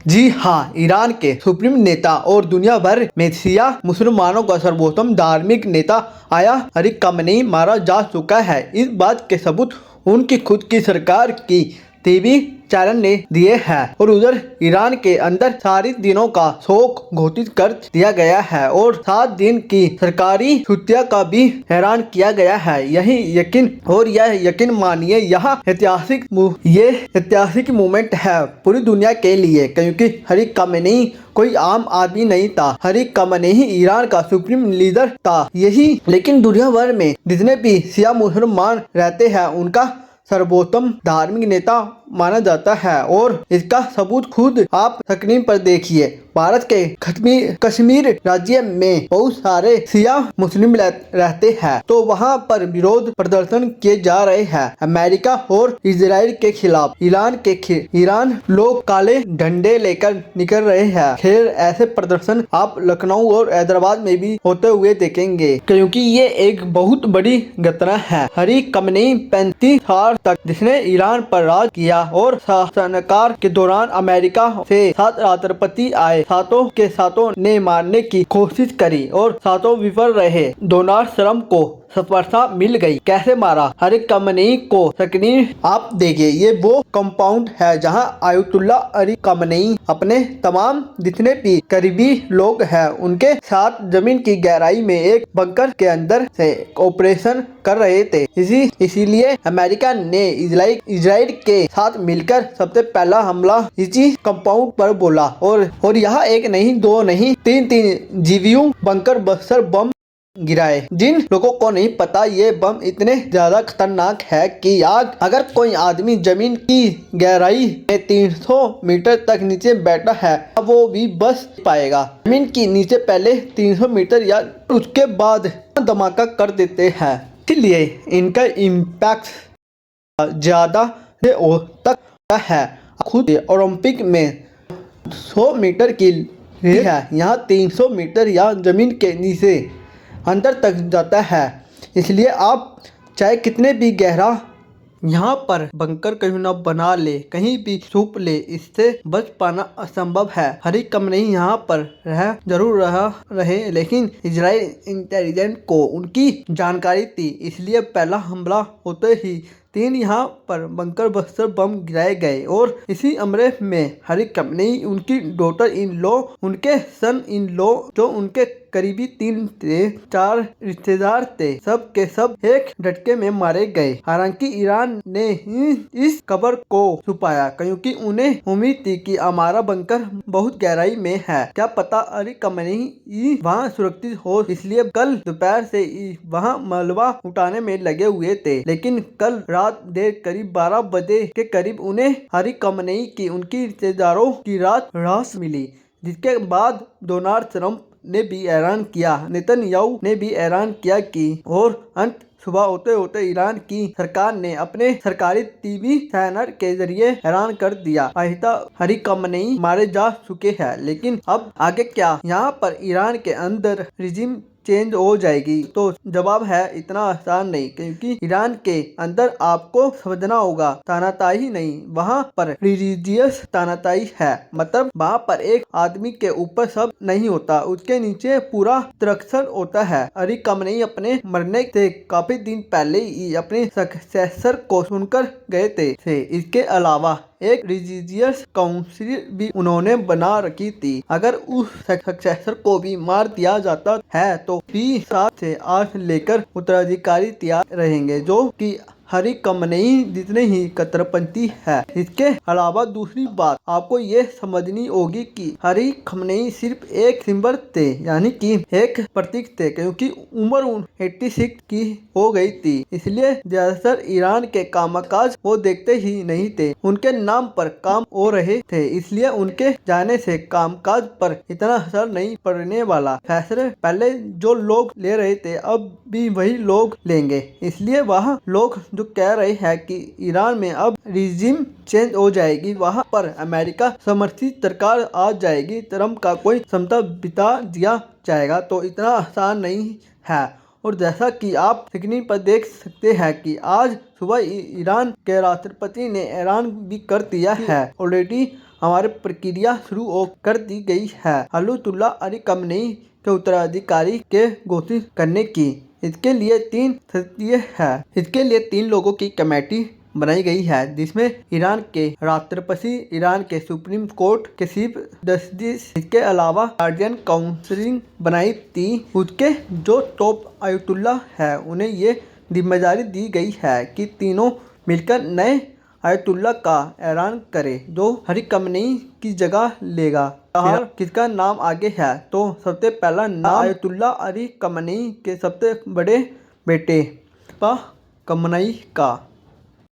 जी हाँ, ईरान के सुप्रीम नेता और दुनिया भर में शिया मुसलमानों का सर्वोत्तम धार्मिक नेता आया अली खamenei मारा जा चुका है। इस बात के सबूत उनकी खुद की सरकार की टीवी चैनल ने दिए हैं और उधर ईरान के अंदर सारी दिनों का शोक घोषित कर दिया गया है और 7 दिन की सरकारी छुट्टियां का भी ऐलान किया गया है। यह यकीन मानिए ये ऐतिहासिक मूवमेंट है पूरी दुनिया के लिए, क्योंकि अली खamenei कोई आम आदमी नहीं था। अली खamenei ईरान का सुप्रीम लीडर था लेकिन दुनिया भर में जितने भी शिया मुसलमान रहते हैं उनका सर्वोत्तम धार्मिक नेता माना जाता है और इसका सबूत खुद आप स्क्रीन पर देखिए। भारत के कश्मीर राज्य में बहुत सारे शिया मुस्लिम रहते हैं, तो वहां पर विरोध प्रदर्शन किए जा रहे हैं अमेरिका और इजराइल के खिलाफ। ईरान लोग काले झंडे लेकर निकल रहे हैं। खैर, ऐसे प्रदर्शन आप लखनऊ और हैदराबाद में भी होते हुए देखेंगे, क्योंकि ये एक बहुत बड़ी घटना है। अली खamenei 35 साल तक जिसने ईरान पर राज किया और शासनकाल के दौरान अमेरिका से 7 राष्ट्रपति आए, सातों के सातों ने मारने की कोशिश करी और सातों विफल रहे। डोनाल्ड ट्रंप को सफलता मिल गई। कैसे मारा अली खamenei को स्क्रीन आप देखिए। ये वो कंपाउंड है जहां आयतुल्ला अली खamenei अपने तमाम जितने भी करीबी लोग हैं उनके साथ जमीन की गहराई में एक बंकर के अंदर से ऑपरेशन कर रहे थे। इसीलिए अमेरिका ने इजराइल के साथ मिलकर सबसे पहला हमला इसी कंपाउंड पर बोला और यहाँ एक नहीं, दो नहीं, तीन जीवीयू बंकर बस्टर बम गिराए। जिन लोगों को नहीं पता, ये बम इतने ज्यादा खतरनाक है कि अगर कोई आदमी जमीन की गहराई में 300 मीटर तक नीचे बैठा है अब वो भी बच पाएगा। जमीन की नीचे पहले 300 मीटर या उसके बाद धमाका कर देते हैं, इसलिए इनका इम्पैक्ट ज्यादा से तक है। खुद ओलंपिक में 100 मीटर की है, यहाँ 300 मीटर या जमीन के नीचे अंदर तक जाता है। इसलिए आप चाहे कितने भी गहरा यहाँ पर बंकर कहीं ना बना ले, कहीं भी छुप ले, इससे बच पाना असंभव है। अली खamenei यहाँ पर जरूर रहे, लेकिन इजराइल इंटेलिजेंस को उनकी जानकारी थी, इसलिए पहला हमला होते ही 3 यहाँ पर बंकर बस्टर बम गिराए गए और इसी हमले में अली खamenei, उनकी डॉटर इन लॉ, उनके सन इन लॉ, जो उनके करीबी 3 से 4 रिश्तेदार थे, सब के सब एक झटके में मारे गए। हालांकि ईरान ने इस खबर को छुपाया, क्योंकि उन्हें उम्मीद थी कि हमारा बंकर बहुत गहराई में है, क्या पता अली खamenei वहाँ सुरक्षित हो, इसलिए कल दोपहर से वहाँ मलबा उठाने में लगे हुए थे। लेकिन कल रात देर करीब 12 बजे के करीब उन्हें अली खamenei की उनकी रिश्तेदारों की लाश मिली, जिसके बाद डोनाल्ड ट्रंप ने भी ऐलान किया, नेतन्याहू ने भी ऐलान किया कि और अंत सुबह होते होते ईरान की सरकार ने अपने सरकारी टीवी चैनल के जरिए ऐलान कर दिया, अली खamenei मारे जा चुके हैं। लेकिन अब आगे क्या? यहाँ पर ईरान के अंदर रिजिम चेंज हो जाएगी? तो जवाब है इतना आसान नहीं, क्योंकि ईरान के अंदर आपको समझना होगा तानाशाही नहीं, वहाँ पर रिलीजियस तानाशाही है। मतलब वहाँ पर एक आदमी के ऊपर सब नहीं होता, उसके नीचे पूरा स्ट्रक्चर होता है। अली खamenei अपने मरने से काफी दिन पहले ही अपने सक्सेसर को सुनकर गए थे। इसके अलावा एक रिलीजियस काउंसिल भी उन्होंने बना रखी थी। अगर उस सक्सेसर को भी मार दिया जाता है तो भी 7 से 8 लेकर उत्तराधिकारी तैयार रहेंगे, जो कि अली खamenei जितने ही कट्टरपंथी है। इसके अलावा दूसरी बात आपको ये समझनी होगी कि अली खamenei सिर्फ एक सिंबल थे, यानी कि एक प्रतीक थे, क्योंकि उम्र 86 की हो गई थी। इसलिए ज्यादातर ईरान के कामकाज वो देखते ही नहीं थे, उनके नाम पर काम हो रहे थे, इसलिए उनके जाने से कामकाज पर इतना असर नहीं पड़ने वाला। फैसले पहले जो लोग ले रहे थे अब भी वही लोग लेंगे। इसलिए वह लोग जो कह रहे हैं कि ईरान में अब रिजिम चेंज हो जाएगी, वहां पर अमेरिका समर्थित सरकार आ जाएगी, ट्रंप का कोई समता बिता दिया जाएगा, तो इतना आसान नहीं है। और जैसा कि आप स्क्रीन पर देख सकते हैं कि आज सुबह ईरान के राष्ट्रपति ने ऐलान भी कर दिया है, ऑलरेडी हमारी प्रक्रिया शुरू कर दी गई है अयातुल्ला अली खamenei के उत्तराधिकारी के घोषित करने की। इसके लिए 3 सदस्यीय है। इसके लिए 3 लोगों की कमेटी बनाई गई है, जिसमें ईरान के राष्ट्रपति, ईरान के सुप्रीम कोर्ट के चीफ जस्टिस, इसके अलावा गार्डियन काउंसिल बनाई थी। उसके जो टॉप अयातुल्ला है उन्हें ये जिम्मेदारी दी गई है कि तीनों मिलकर नए अयातुल्ला का ऐलान करे जो अली खamenei की जगह लेगा। किसका नाम आगे है तो सबसे पहला नाम अयातुल्ला अली खamenei के सबसे बड़े बेटे मुस्तफा खamenei का।